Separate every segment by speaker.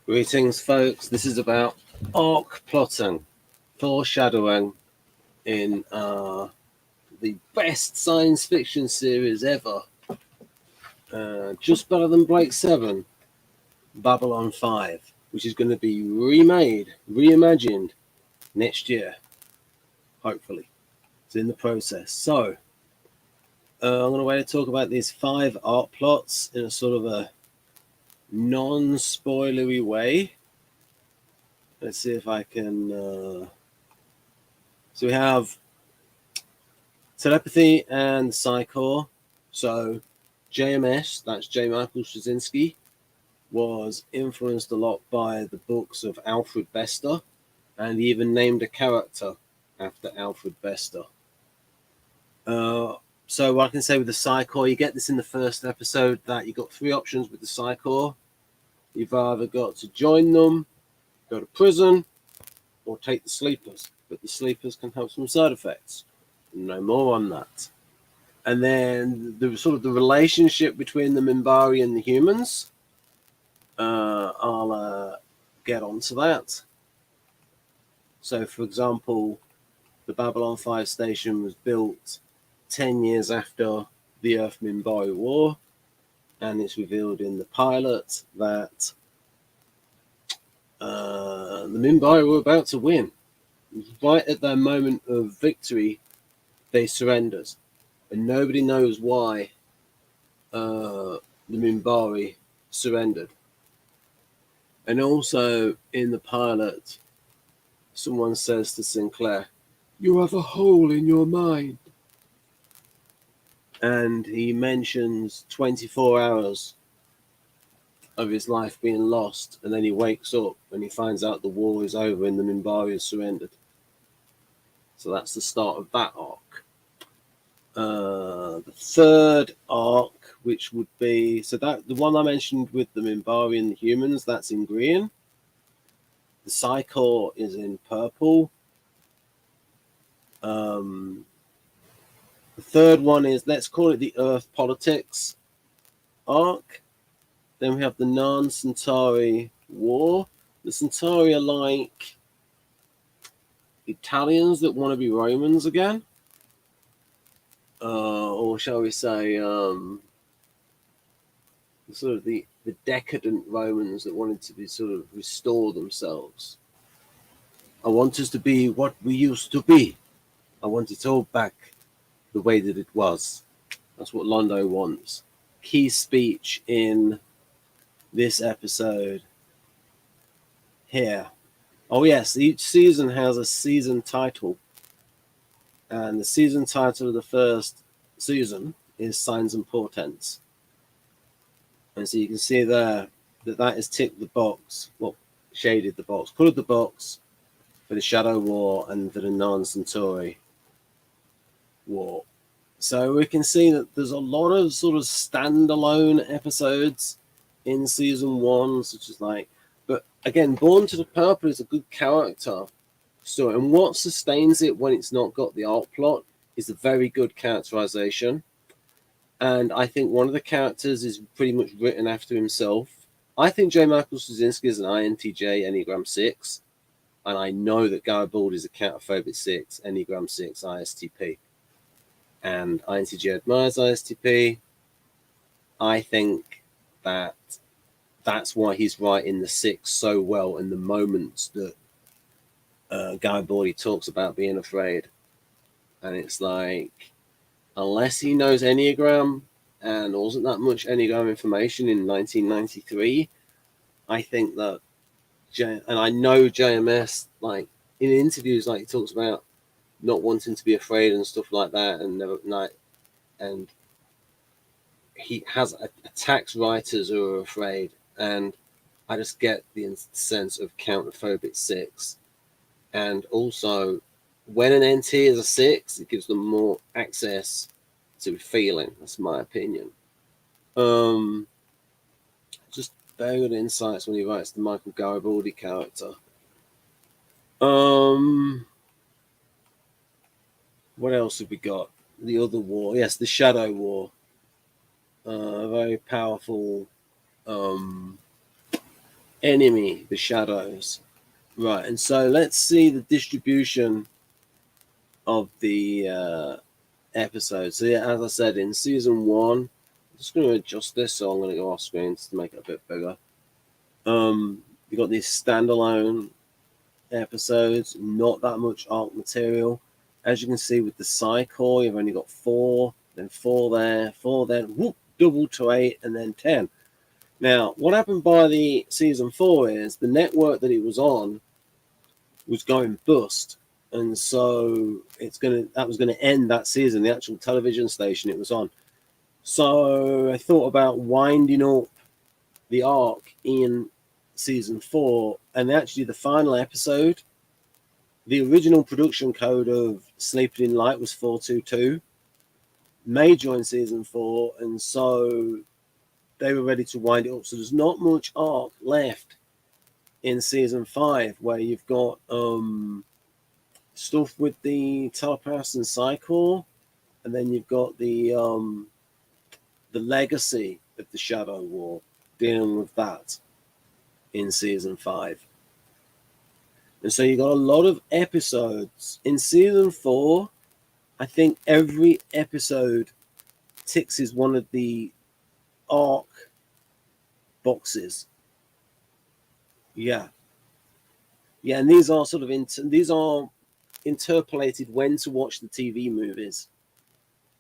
Speaker 1: Greetings, folks. This is about arc plotting, foreshadowing in the best science fiction series ever. Just better than Blake 7, Babylon 5, which is going to be remade, reimagined next year, hopefully. It's in the process. So, I'm going to wait to talk about these 5 arc plots in a sort of a non-spoilery way. Let's see if I can... So we have telepathy and Psychor. So JMS, that's J. Michael Straczynski, was influenced a lot by the books of Alfred Bester, and he even named a character after Alfred Bester. So what I can say with the Psychor, you get this in the first episode, that you've got 3 options with the Psychor. You've either got to join them, go to prison, or take the sleepers. But the sleepers can have some side effects. No more on that. And then the sort of the relationship between the Minbari and the humans. I'll get onto that. So, for example, the Babylon 5 station was built 10 years after the Earth Minbari War, and it's revealed in the pilot that the Minbari were about to win. Right at their moment of victory, they surrendered, and nobody knows why the Minbari surrendered. And also in the pilot, someone says to Sinclair, "You have a hole in your mind." And he mentions 24 hours of his life being lost, and then he wakes up and he finds out the war is over and the Minbari has surrendered. So that's the start of that arc. The third arc, which would be, so that the one I mentioned with the Minbari and the humans, that's in green. The Psychor is in purple. The third one is, let's call it the Earth Politics arc. Then we have the Narn-Centauri War. The Centauri are like Italians that want to be Romans again. Or shall we say, sort of the decadent Romans that wanted to be sort of restore themselves. I want us to be what we used to be. I want it all back the way that it was. That's what Londo wants. Key speech in this episode here. Oh yes, each season has a season title. And the season title of the first season is Signs and Portents. And so you can see there that is ticked the box, well, shaded the box, coloured the box for the Shadow War and for the Narn-Centauri War. So we can see that there's a lot of sort of standalone episodes in season 1, such as like, but again, Born to the Purple is a good character story, and what sustains it when it's not got the arc plot is a very good characterization. And I think one of the characters is pretty much written after himself. I think J. Michael Straczynski is an INTJ Enneagram 6, and I know that Garibaldi is a Counterphobic 6, Enneagram 6 ISTP. And INTJ admires ISTP. I think that that's why he's writing the 6 so well in the moments that Garibaldi talks about being afraid. And it's like, unless he knows Enneagram, and there wasn't that much Enneagram information in 1993, I think that, and I know JMS, like in interviews, like he talks about not wanting to be afraid and stuff like that, and never night, and he has attacks writers who are afraid, and I just get the sense of Counterphobic 6, and also when an NT is a 6, it gives them more access to feeling. That's my opinion. Just very good insights when he writes the Michael Garibaldi character. What else have we got? The other war, yes, the Shadow War. A very powerful enemy, the shadows. Right, and so let's see the distribution of the episodes. So yeah, as I said, in season 1, I'm just going to adjust this, so I'm going to go off screen to make it a bit bigger. You got these standalone episodes, not that much arc material. As you can see with the Psy-Corps, you've only got 4, then 4 there, 4 then, whoop, double to 8, and then 10. Now, what happened by the season 4 is the network that it was on was going bust, and so that was gonna end that season, the actual television station it was on. So I thought about winding up the arc in season 4, and actually the final episode, the original production code of Sleeping in Light was 422. May join season 4, and so they were ready to wind it up. So there's not much arc left in season 5, where you've got stuff with the telepaths and Psy-Corps, and then you've got the legacy of the Shadow War, dealing with that in season 5. And so you got a lot of episodes in season 4. I think every episode ticks is one of the arc boxes. Yeah, and these are sort of these are interpolated when to watch the TV movies.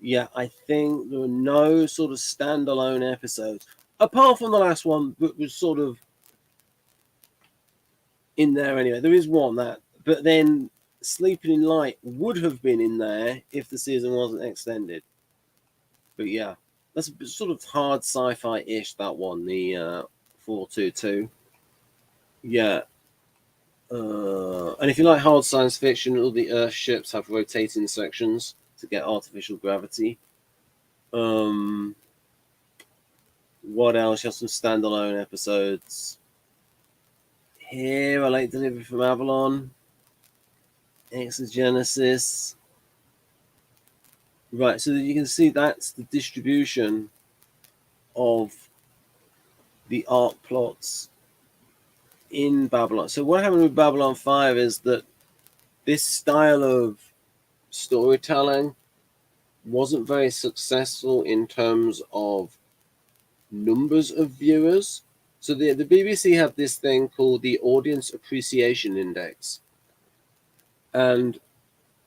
Speaker 1: Yeah, I think there are no sort of standalone episodes apart from the last one, that was sort of in there anyway. There is one but then Sleeping in Light would have been in there if the season wasn't extended. But yeah, that's sort of hard sci-fi-ish, that one, the 422. Yeah. And if you like hard science fiction, all the Earth ships have rotating sections to get artificial gravity. What else? You have some standalone episodes. Here, I like Delivery from Avalon. Exogenesis. Right, so you can see that's the distribution of the arc plots in Babylon. So what happened with Babylon 5 is that this style of storytelling wasn't very successful in terms of numbers of viewers. So the BBC had this thing called the Audience Appreciation Index. And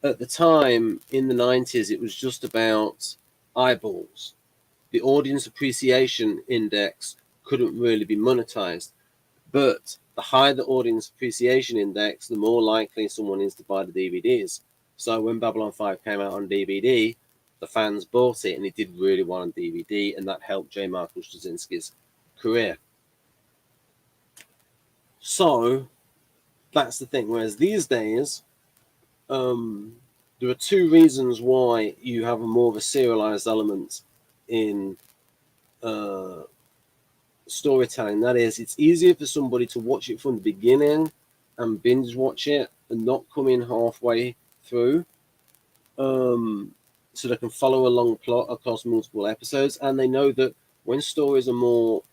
Speaker 1: at the time, in the 90s, it was just about eyeballs. The Audience Appreciation Index couldn't really be monetized. But the higher the Audience Appreciation Index, the more likely someone is to buy the DVDs. So when Babylon 5 came out on DVD, the fans bought it, and it did really well on DVD, and that helped J. Michael Straczynski's career. So that's the thing. Whereas these days, there are 2 reasons why you have more of a serialized element in storytelling. That is, it's easier for somebody to watch it from the beginning and binge watch it and not come in halfway through, so they can follow a long plot across multiple episodes. And they know that when stories are more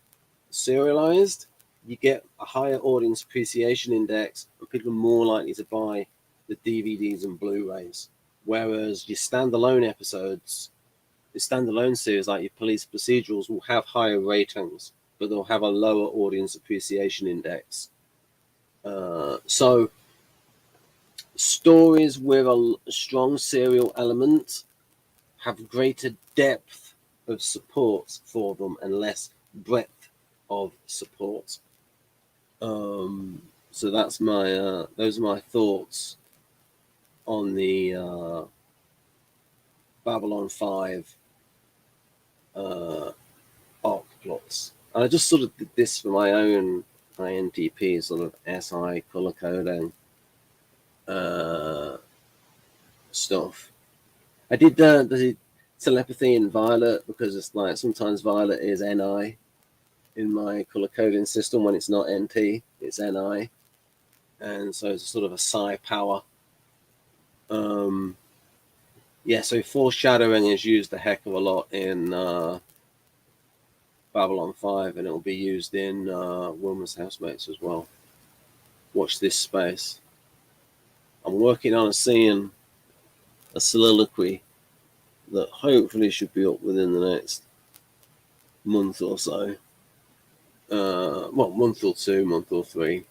Speaker 1: serialized, you get a higher audience appreciation index, and people are more likely to buy the DVDs and Blu-rays. Whereas your standalone episodes, the standalone series like your police procedurals, will have higher ratings, but they'll have a lower audience appreciation index. So stories with a strong serial element have greater depth of support for them and less breadth of support. So that's my those are my thoughts on the Babylon 5 arc plots. And I just sort of did this for my own INTP sort of SI color coding stuff. I did the telepathy in Violet, because it's like sometimes Violet is NI in my color coding system. When it's not NT, it's NI, and so it's sort of a psi power. Yeah, so foreshadowing is used a heck of a lot in Babylon 5, and it will be used in Wilma's Housemates as well. Watch this space. I'm working on a scene, a soliloquy, that hopefully should be up within the next month or so. Well, month or two, month or three.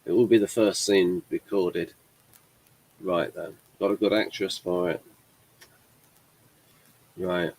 Speaker 1: It will be the first scene recorded. Right then. Got a good actress for it. Right.